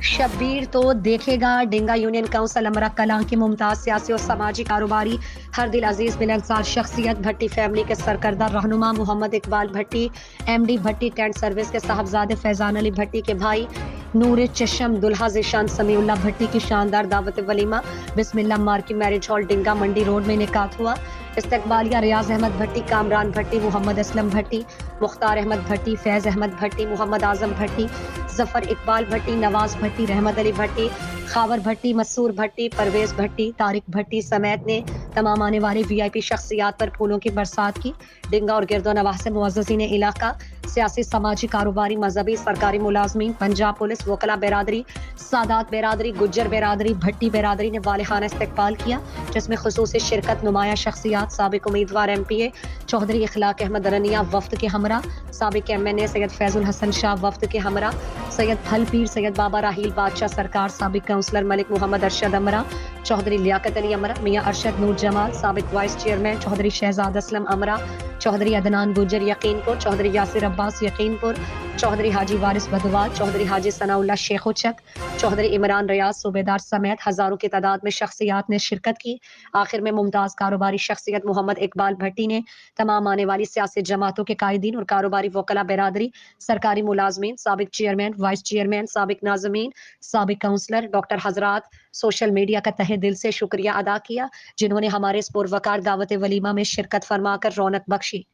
शब्बीर तो देखेगा। डिंगा union council अमरा कलां की मुमताज सियासी और समाजी कारोबारी हर दिल अजीज बिलगजार शख्सियत भट्टी फैमिली के सरकर्दा रहनुमा मोहम्मद इकबाल भट्टी, MD भट्टी टेंट सर्विस के साहबजादे फैजान अली भट्टी के भाई नूर चशम दुल्हा ज़ीशान समीउल्ला भट्टी की शानदार दावत वलीमा बिस्मिल्लाह मार्की मैरिज हॉल डिंगा मंडी रोड में इनेकात हुआ। इस्तकबालिया रियाज अहमद भट्टी, कामरान भट्टी, मोहम्मद असलम भट्टी, मुख्तार अहमद भट्टी, फैज़ अहमद भट्टी, मोहम्मद आजम भट्टी, जफर इकबाल भट्टी, नवाज भट्टी, रहमत अली भट्टी, खावर भट्टी, मसूर भट्टी, परवेज भट्टी, तारिक भट्टी समेत ने तमाम आने वाली VIP शख्सियात पर फूलों की बरसात की। डिंगा और गिरदो नवाह से मुअज़्ज़ज़ीन इलाका, सियासी समाजी कारोबारी मजहबी सरकारी मुलाजमीन, पंजाब पुलिस, वकला बिरादरी, सादात बिरादरी, गुज्जर बिरादरी, भट्टी बिरादरी ने वालिहाना इस्तकबाल किया, जिसमें खुसूसी शिरकत नुमाया शख्सियात साबिक उम्मीदवार MPA चौधरी इखलाक अहमद रनिया वफ्द के हमरा, साबिक MNA सैयद फैजुल हसन शाह वफ्द के हमरा, सैयद फलपीर सैयद बाबा राहील बादशाह सरकार, साबिक काउंसलर मलिक मोहम्मद अरशद अमरा, चौधरी लियाकत अली अमरा, मियाँ अरशद नूर जमाल, साबिक वाइस चेयरमैन चौधरी शहजाद असलम अमरा, चौधरी अदनान गुज्जर यकीनपुर, चौधरी यासिर अब्बास यकीनपुर, चौधरी हाजी वारिस बदवाल, चौधरी हाजी सनाउल्ला शेख उचक, चौधरी इमरान रियाज सूबेदार समेत हजारों की तादाद में शख्सियात ने शिरकत की। आखिर में मुमताज कारोबारी शख्सियत मोहम्मद इकबाल भट्टी ने तमाम आने वाली सियासी जमातों के कायदीन और कारोबारी वकला बिरादरी, सरकारी मुलाजमीन, साबिक चेयरमैन, वाइस चेयरमैन, साबिक नाज़मीन, साबिक काउंसलर, डॉक्टर हजरात, सोशल मीडिया का तहे दिल से शुक्रिया अदा किया, जिन्होंने हमारे इस पुरवकार दावत वलीमा में शिरकत फरमाकर रौनक बख्शी।